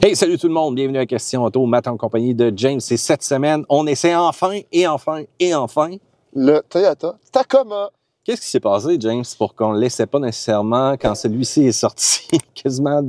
Hey, salut tout le monde, bienvenue à Question Auto, Matt en compagnie de James. Et cette semaine, on essaie enfin le Toyota Tacoma. Qu'est-ce qui s'est passé, James, pour qu'on ne le laissait pas nécessairement quand celui-ci est sorti quasiment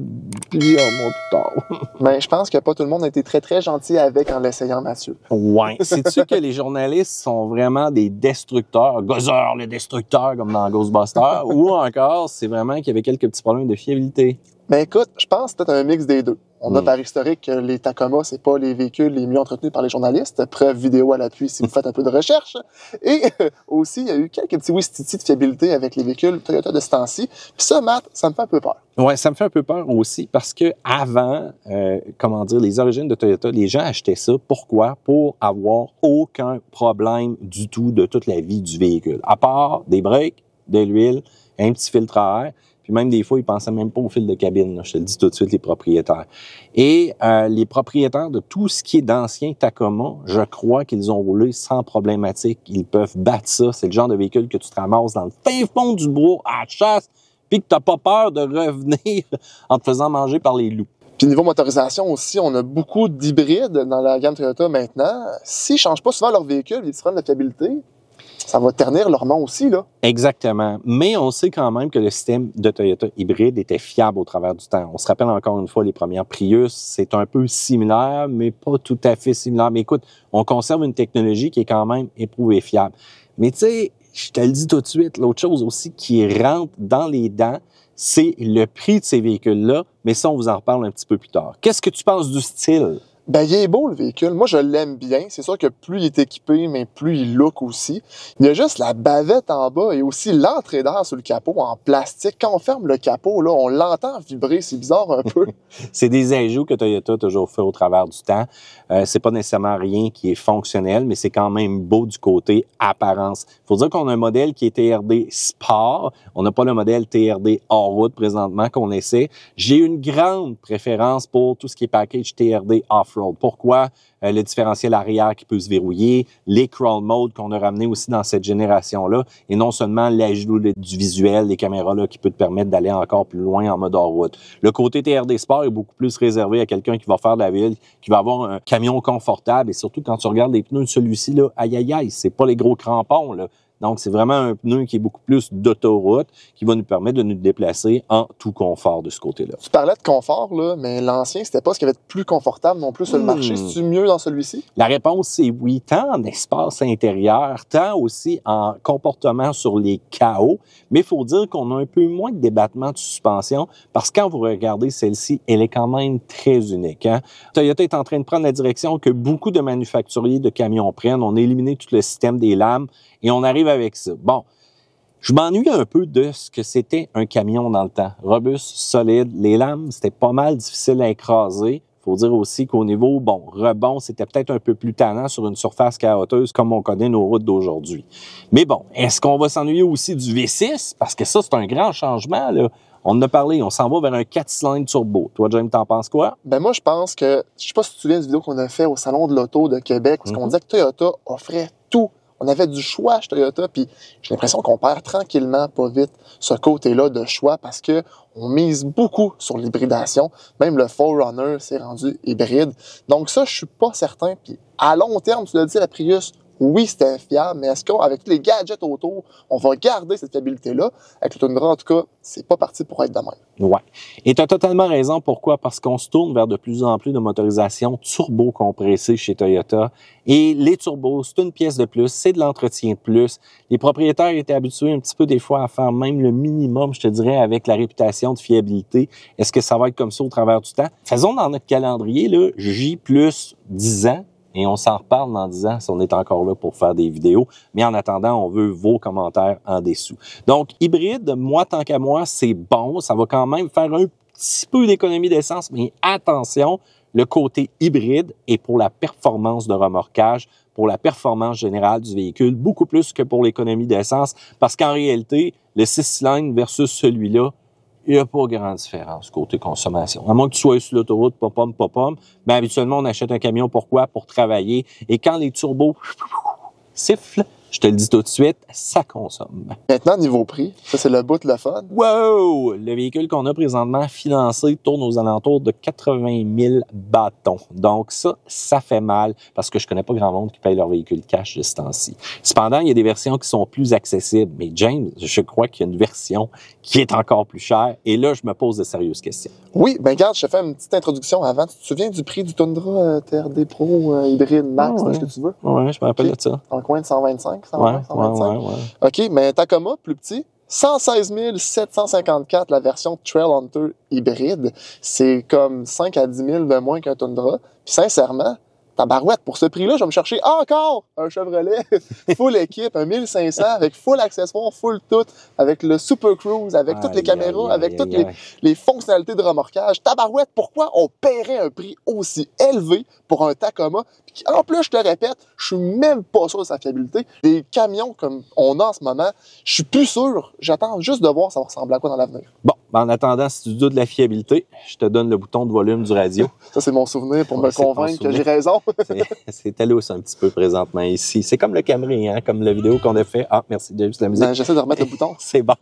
plusieurs mois plus tard? Mais je pense que pas tout le monde a été très gentil avec en l'essayant, Mathieu. Ouais. Sais-tu que les journalistes sont vraiment des destructeurs, Gozer le destructeur comme dans Ghostbusters, ou encore c'est vraiment qu'il y avait quelques petits problèmes de fiabilité? Mais écoute, je pense que c'est peut-être un mix des deux. On a par historique que les Tacoma, c'est pas les véhicules les mieux entretenus par les journalistes. Preuve vidéo à l'appui si vous faites un peu de recherche. Et aussi, il y a eu quelques petits wistiti de fiabilité avec les véhicules Toyota de ce temps-ci. Puis ça, Matt, ça me fait un peu peur. Ouais, ça me fait un peu peur aussi parce que avant, les origines de Toyota, les gens achetaient ça. Pourquoi? Pour avoir aucun problème du tout de toute la vie du véhicule. À part des breaks, de l'huile, un petit filtre à air. Puis même des fois, ils pensaient même pas au fil de cabine. Là. Je te le dis tout de suite, les propriétaires. Et les propriétaires de tout ce qui est d'anciens Tacoma, je crois qu'ils ont roulé sans problématique. Ils peuvent battre ça. C'est le genre de véhicule que tu te ramasses dans le fin fond du bois à chasse, puis que tu n'as pas peur de revenir en te faisant manger par les loups. Puis niveau motorisation aussi, on a beaucoup d'hybrides dans la gamme Toyota maintenant. S'ils ne changent pas souvent leur véhicule, les petits problèmes de fiabilité, ça va ternir leur nom aussi, là. Exactement. Mais on sait quand même que le système de Toyota hybride était fiable au travers du temps. On se rappelle encore une fois les premières Prius. C'est un peu similaire, mais pas tout à fait similaire. Mais écoute, on conserve une technologie qui est quand même éprouvée fiable. Mais tu sais, je te le dis tout de suite, l'autre chose aussi qui rentre dans les dents, c'est le prix de ces véhicules-là. Mais ça, on vous en reparle un petit peu plus tard. Qu'est-ce que tu penses du style? Ben, il est beau, le véhicule. Moi, je l'aime bien. C'est sûr que plus il est équipé, mais plus il look aussi. Il y a juste la bavette en bas et aussi l'entrée d'air sur le capot en plastique. Quand on ferme le capot, là, on l'entend vibrer. C'est bizarre un peu. C'est des ajouts que Toyota a toujours fait au travers du temps. C'est pas nécessairement rien qui est fonctionnel, mais c'est quand même beau du côté apparence. Il faut dire qu'on a un modèle qui est TRD Sport. On n'a pas le modèle TRD hors route présentement qu'on essaie. J'ai une grande préférence pour tout ce qui est package TRD off-road. Pourquoi? Le différentiel arrière qui peut se verrouiller, les crawl mode qu'on a ramené aussi dans cette génération-là, et non seulement l'ajout du visuel, des caméras là qui peut te permettre d'aller encore plus loin en mode hors-route. Le côté TRD Sport est beaucoup plus réservé à quelqu'un qui va faire de la ville, qui va avoir un camion confortable, et surtout quand tu regardes les pneus de celui-ci, là, aïe, c'est pas les gros crampons, là. Donc, c'est vraiment un pneu qui est beaucoup plus d'autoroute, qui va nous permettre de nous déplacer en tout confort de ce côté-là. Tu parlais de confort, là, mais l'ancien, c'était pas ce qui avait de plus confortable non plus sur le marché. C'est-tu mieux dans celui-ci? La réponse, c'est oui, tant en espace intérieur, tant aussi en comportement sur les KO. Mais il faut dire qu'on a un peu moins de débattement de suspension parce que quand vous regardez celle-ci, elle est quand même très unique. Hein? Toyota est en train de prendre la direction que beaucoup de manufacturiers de camions prennent. On a éliminé tout le système des lames et on arrive avec ça. Bon, je m'ennuie un peu de ce que c'était un camion dans le temps. Robuste, solide. Les lames, c'était pas mal difficile à écraser. Faut dire aussi qu'au niveau, rebond, c'était peut-être un peu plus tannant sur une surface chaoteuse comme on connaît nos routes d'aujourd'hui. Mais bon, est-ce qu'on va s'ennuyer aussi du V6? Parce que ça, c'est un grand changement, là. On en a parlé, on s'en va vers un 4 cylindres turbo. Toi, James, t'en penses quoi? Ben moi, je pense que, je sais pas si tu te souviens de la vidéo qu'on a fait au Salon de l'Auto de Québec, où on disait que Toyota offrait tout. On avait du choix chez Toyota, puis j'ai l'impression qu'on perd tranquillement, pas vite, ce côté-là de choix parce que on mise beaucoup sur l'hybridation. Même le 4Runner s'est rendu hybride. Donc ça, je suis pas certain. Puis à long terme, tu l'as dit, la Prius, oui, c'était fiable, mais est-ce qu'avec tous les gadgets autour, on va garder cette fiabilité-là? Avec le Tundra, en tout cas, c'est pas parti pour être de même. Ouais. Et tu as totalement raison. Pourquoi? Parce qu'on se tourne vers de plus en plus de motorisation turbo-compressée chez Toyota. Et les turbos, c'est une pièce de plus, c'est de l'entretien de plus. Les propriétaires étaient habitués un petit peu des fois à faire même le minimum, je te dirais, avec la réputation de fiabilité. Est-ce que ça va être comme ça au travers du temps? Faisons dans notre calendrier, là, J plus 10 ans. Et on s'en reparle dans 10 ans si on est encore là pour faire des vidéos. Mais en attendant, on veut vos commentaires en dessous. Donc, hybride, moi, tant qu'à moi, c'est bon. Ça va quand même faire un petit peu d'économie d'essence. Mais attention, le côté hybride est pour la performance de remorquage, pour la performance générale du véhicule, beaucoup plus que pour l'économie d'essence. Parce qu'en réalité, le 6 cylindres versus celui-là, il n'y a pas grande différence côté consommation. À moins que tu sois sur l'autoroute, pom-pom, mais habituellement, on achète un camion. Pourquoi? Pour travailler. Et quand les turbos sifflent, Je te le dis tout de suite, ça consomme. Maintenant, niveau prix, ça c'est le bout de le fun. Wow! Le véhicule qu'on a présentement financé tourne aux alentours de 80 000 bâtons. Donc ça fait mal parce que je connais pas grand monde qui paye leur véhicule cash de ce temps-ci. Cependant, il y a des versions qui sont plus accessibles. Mais James, je crois qu'il y a une version qui est encore plus chère. Et là, je me pose de sérieuses questions. Oui, ben regarde, je te fais une petite introduction avant. Tu te souviens du prix du Tundra TRD Pro hybride Max, ouais. ce que tu veux? Oui, je me rappelle de ça. Dans le coin de 125, 120, Ouais, 125. ouais. OK, mais Tacoma, plus petit, 116 754, la version Trailhunter hybride. C'est comme 5 à 10 000 de moins qu'un Tundra. Puis sincèrement, tabarouette, pour ce prix-là, je vais me chercher encore un Chevrolet full équipe, un 1500 avec full accessoire, full tout, avec le Super Cruise, avec toutes les caméras, avec toutes les fonctionnalités de remorquage. Tabarouette, pourquoi on paierait un prix aussi élevé pour un Tacoma? Puis en plus, je te répète, je suis même pas sûr de sa fiabilité. Des camions comme on a en ce moment, je suis plus sûr. J'attends juste de voir ça va ressembler à quoi dans l'avenir. Bon, en attendant, si tu doutes de la fiabilité, je te donne le bouton de volume du radio. Ça, c'est mon souvenir pour me convaincre que j'ai raison. C'est telos un petit peu présentement ici. C'est comme le Camry, hein, comme la vidéo qu'on a fait. Ah, merci James, la musique. Ben, j'essaie de remettre le bouton. C'est bon.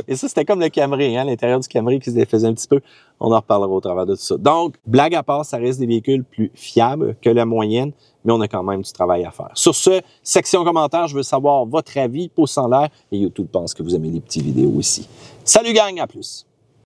Et ça, c'était comme le Camry, hein, l'intérieur du Camry qui se défaisait un petit peu. On en reparlera au travers de tout ça. Donc, blague à part, ça reste des véhicules plus fiables que la moyenne, mais on a quand même du travail à faire. Sur ce, section commentaires, je veux savoir votre avis, pouce en l'air, et YouTube pense que vous aimez les petites vidéos ici. Salut gang, à plus!